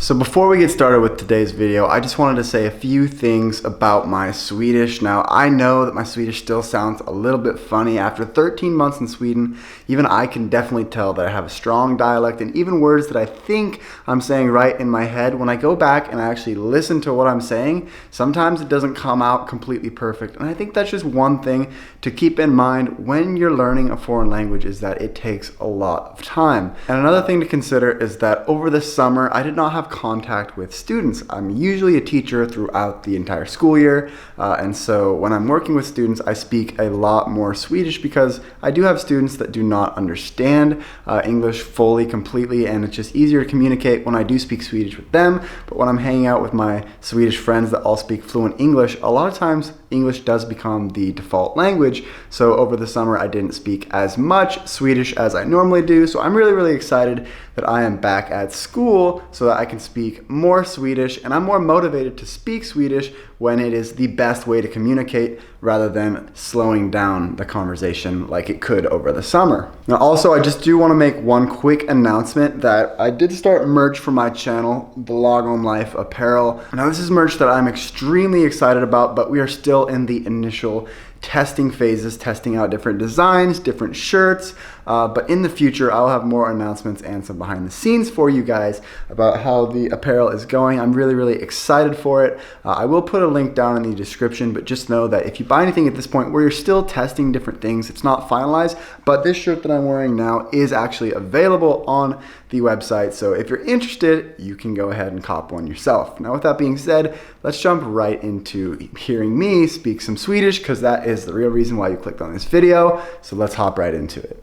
So before we get started with today's video, I just wanted to say a few things about my Swedish. Now, I know that my Swedish still sounds a little bit funny. After 13 months in Sweden, even I can definitely tell that I have a strong dialect, and even words that I think I'm saying right in my head, when I go back and I actually listen to what I'm saying, sometimes it doesn't come out completely perfect. And I think that's just one thing to keep in mind when you're learning a foreign language, is that it takes a lot of time. And another thing to consider is that over the summer, I did not have contact with students. I'm usually a teacher throughout the entire school year, and so when I'm working with students, I speak a lot more Swedish because I do have students that do not understand English fully, completely, and it's just easier to communicate when I do speak Swedish with them. But when I'm hanging out with my Swedish friends that all speak fluent English, a lot of times English does become the default language. So over the summer, I didn't speak as much Swedish as I normally do. So I'm really excited that I am back at school so that I can speak more Swedish, and I'm more motivated to speak Swedish when it is the best way to communicate rather than slowing down the conversation like it could over the summer. Now also, I just do want to make one quick announcement that I did start merch for my channel, the Lagom Life apparel. Now this is merch that I'm extremely excited about, but we are still in the initial testing phases, testing out different designs, different shirts, but in the future I'll have more announcements and some behind the scenes for you guys about how the apparel is going. I'm really excited for it. I will put a link down in the description, but just know that if you buy anything at this point where you're still testing different things, it's not finalized, but this shirt that I'm wearing now is actually available on the website, so if you're interested, you can go ahead and cop one yourself. Now with that being said, let's jump right into hearing me speak some Swedish, because that is the real reason why you clicked on this video. So let's hop right into it.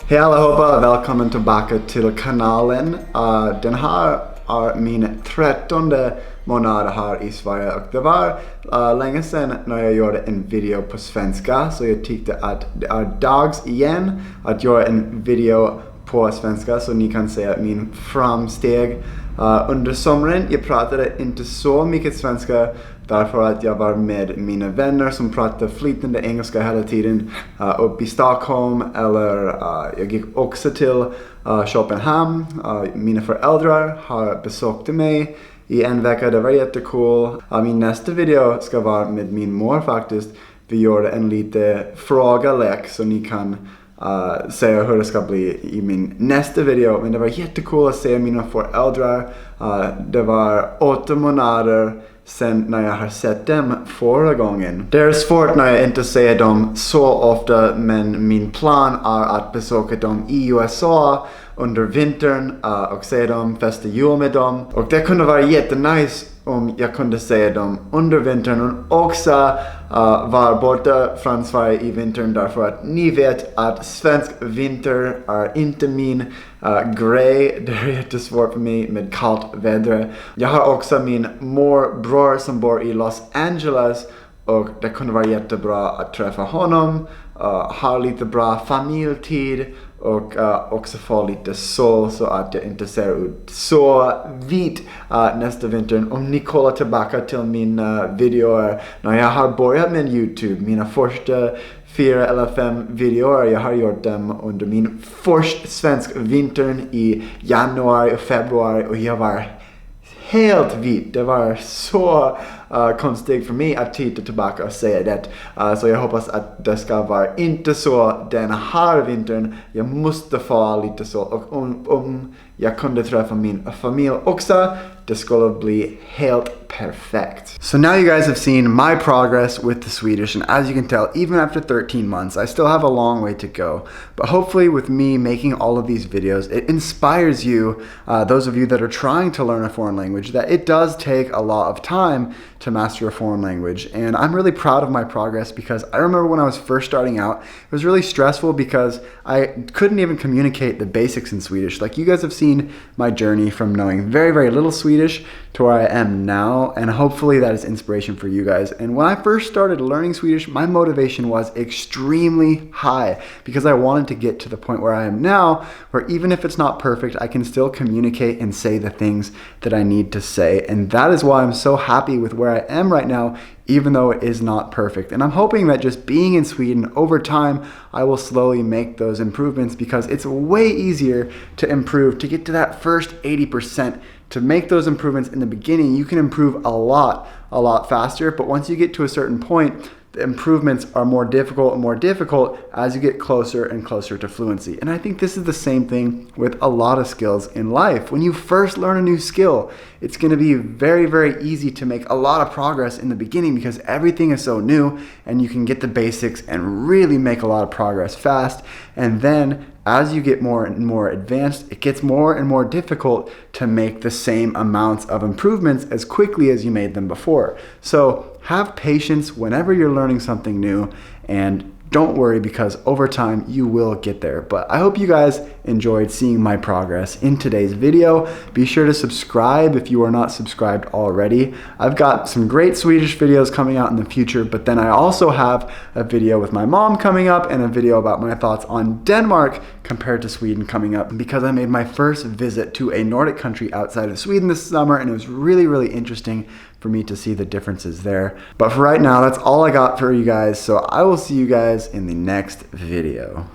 Hej allihopa, välkommen tillbaka till kanalen. Den här är min 13:e månad här i Sverige, och det var länge sedan när jag gjorde en video på svenska, så jag tyckte att det är dags igen att göra en video på svenska så ni kan se min framsteg. Under sommaren jag pratade inte så mycket svenska därför att jag var med mina vänner som pratade flytande engelska hela tiden upp i Stockholm, eller jag gick också till Köpenhamn. Mina föräldrar har besökt mig i en vecka, det var jättecool. Min nästa video ska vara med min mor faktiskt. Vi gjorde en lite frågalek så ni kan säga hur det ska bli i min nästa video. Men det var jättecool att se mina föräldrar. Det var 8 månader sen när jag har sett dem förra gången. Det är svårt när jag inte ser dem så ofta, men min plan är att besöka dem i USA under vintern och se dem, festa jul med dem. Och det kunde vara jättenice om jag kunde se dem under vintern och också vara borta från Sverige i vintern, därför att ni vet att svensk vinter är inte min grej. Det är jättesvårt för mig med kallt väder. Jag har också min morbror som bor i Los Angeles, och det kunde vara jättebra att träffa honom, ha lite bra familjetid och också få lite sol så att jag inte ser ut så vit nästa vinter. Om ni kollar tillbaka till mina videor när jag har börjat med YouTube, mina första 4 eller 5 videor, jag har gjort dem under min första svensk vintern i januari och februari, och jag var helt vit. Det var så konstigt för mig att titta tillbaka och säga det. Så jag hoppas att det ska vara inte så den här vintern. Jag måste få lite så, och om jag kunde träffa min familj också, det skulle bli helt perfect. So now you guys have seen my progress with the Swedish, and as you can tell, even after 13 months, I still have a long way to go. But hopefully with me making all of these videos, it inspires you, those of you that are trying to learn a foreign language, that it does take a lot of time to master a foreign language. And I'm really proud of my progress, because I remember when I was first starting out, it was really stressful because I couldn't even communicate the basics in Swedish. Like, you guys have seen my journey from knowing very little Swedish to where I am now, and hopefully that is inspiration for you guys. And when I first started learning Swedish, my motivation was extremely high because I wanted to get to the point where I am now, where even if it's not perfect, I can still communicate and say the things that I need to say. And that is why I'm so happy with where where I am right now, even though it is not perfect. And I'm hoping that just being in Sweden over time, I will slowly make those improvements, because it's way easier to improve, to get to that first 80%. To make those improvements in the beginning, you can improve a lot faster. But once you get to a certain point, the improvements are more difficult and more difficult as you get closer and closer to fluency. And I think this is the same thing with a lot of skills in life. When you first learn a new skill, it's going to be very easy to make a lot of progress in the beginning, because everything is so new and you can get the basics and really make a lot of progress fast. And then as you get more and more advanced, it gets more and more difficult to make the same amounts of improvements as quickly as you made them before. So have patience whenever you're learning something new, and don't worry, because over time you will get there. But I hope you guys enjoyed seeing my progress in today's video. Be sure to subscribe if you are not subscribed already. I've got some great Swedish videos coming out in the future, but then I also have a video with my mom coming up, and a video about my thoughts on Denmark compared to Sweden coming up, because I made my first visit to a Nordic country outside of Sweden this summer, and it was really interesting for me to see the differences there. But for right now, that's all I got for you guys, so I will see you guys in the next video.